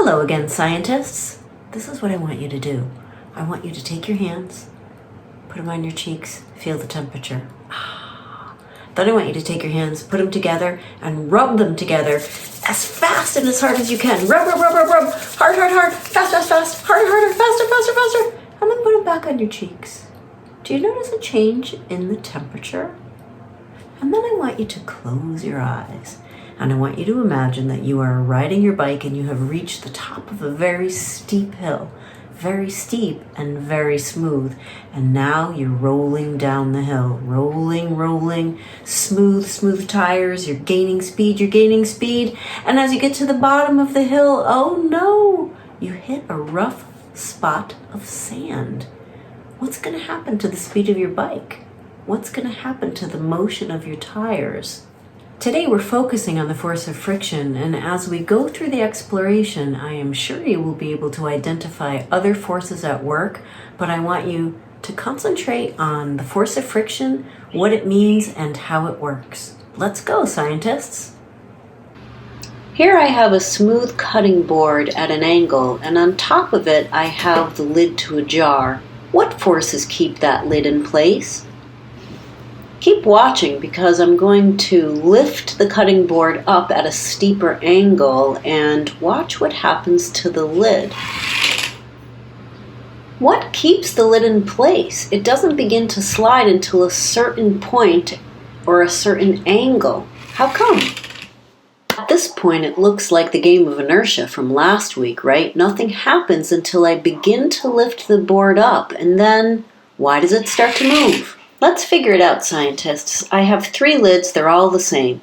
Hello again, scientists. This is what I want you to do. I want you to take your hands, put them on your cheeks, feel the temperature. Then I want you to take your hands, put them together, and rub them together as fast and as hard as you can. Rub, rub, rub, rub, rub. Hard, hard, hard. Fast, fast, fast. Harder, harder. Faster, faster, faster. And then put them back on your cheeks. Do you notice a change in the temperature? And then I want you to close your eyes. And I want you to imagine that you are riding your bike and you have reached the top of a very steep hill. Very steep and very smooth. And now you're rolling down the hill. Rolling, rolling. Smooth, smooth tires. You're gaining speed, you're gaining speed. And as you get to the bottom of the hill, oh no! You hit a rough spot of sand. What's going to happen to the speed of your bike? What's going to happen to the motion of your tires? Today we're focusing on the force of friction, and as we go through the exploration, I am sure you will be able to identify other forces at work, but I want you to concentrate on the force of friction, what it means, and how it works. Let's go, scientists! Here I have a smooth cutting board at an angle, and on top of it I have the lid to a jar. What forces keep that lid in place? Keep watching because I'm going to lift the cutting board up at a steeper angle and watch what happens to the lid. What keeps the lid in place? It doesn't begin to slide until a certain point or a certain angle. How come? At this point, it looks like the game of inertia from last week, right? Nothing happens until I begin to lift the board up, and then why does it start to move? Let's figure it out, scientists. I have 3 lids, they're all the same.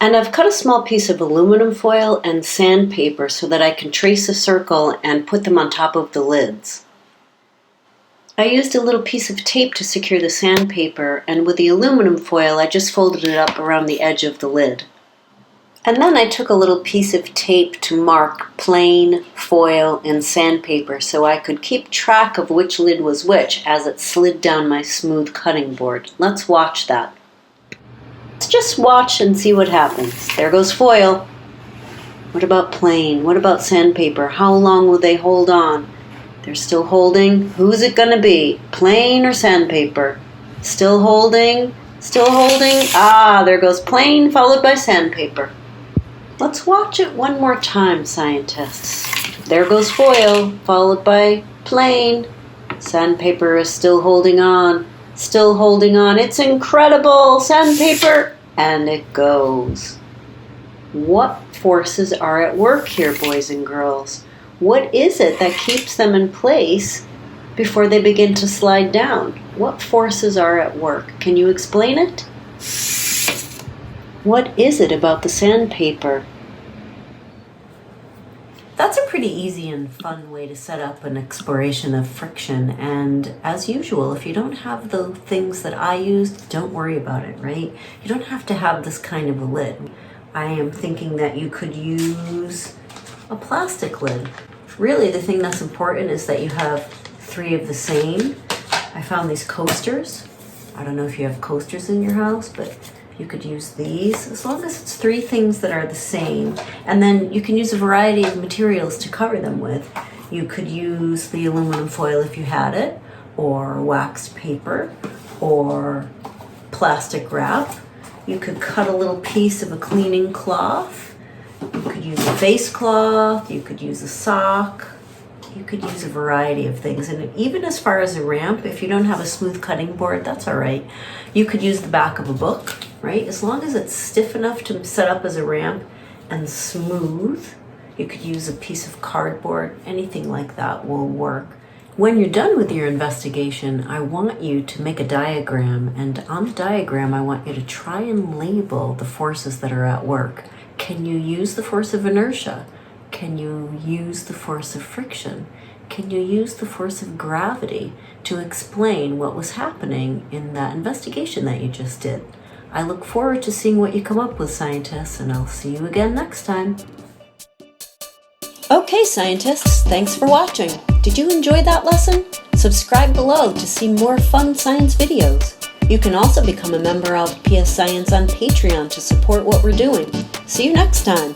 And I've cut a small piece of aluminum foil and sandpaper so that I can trace a circle and put them on top of the lids. I used a little piece of tape to secure the sandpaper, and with the aluminum foil I just folded it up around the edge of the lid. And then I took a little piece of tape to mark plane, foil, and sandpaper so I could keep track of which lid was which as it slid down my smooth cutting board. Let's watch that. Let's just watch and see what happens. There goes foil. What about plane? What about sandpaper? How long will they hold on? They're still holding. Who's it gonna be? Plane or sandpaper? Still holding. Still holding. Ah, there goes plane followed by sandpaper. Let's watch it one more time, scientists. There goes foil, followed by plane. Sandpaper is still holding on. Still holding on. It's incredible! Sandpaper! And it goes. What forces are at work here, boys and girls? What is it that keeps them in place before they begin to slide down? What forces are at work? Can you explain it? What is it about the sandpaper? That's a pretty easy and fun way to set up an exploration of friction. And as usual, if you don't have the things that I used, don't worry about it, right? You don't have to have this kind of a lid. I am thinking that you could use a plastic lid. Really, the thing that's important is that you have 3 of the same. I found these coasters. I don't know if you have coasters in your house, but you could use these as long as it's 3 things that are the same. And then you can use a variety of materials to cover them with. You could use the aluminum foil if you had it, or wax paper, or plastic wrap. You could cut a little piece of a cleaning cloth. You could use a face cloth. You could use a sock. You could use a variety of things. And even as far as a ramp, if you don't have a smooth cutting board, that's all right. You could use the back of a book, right? As long as it's stiff enough to set up as a ramp and smooth, you could use a piece of cardboard. Anything like that will work. When you're done with your investigation, I want you to make a diagram. And on the diagram, I want you to try and label the forces that are at work. Can you use the force of inertia? Can you use the force of friction? Can you use the force of gravity to explain what was happening in that investigation that you just did? I look forward to seeing what you come up with, scientists, and I'll see you again next time. Okay, scientists, thanks for watching. Did you enjoy that lesson? Subscribe below to see more fun science videos. You can also become a member of PS Science on Patreon to support what we're doing. See you next time.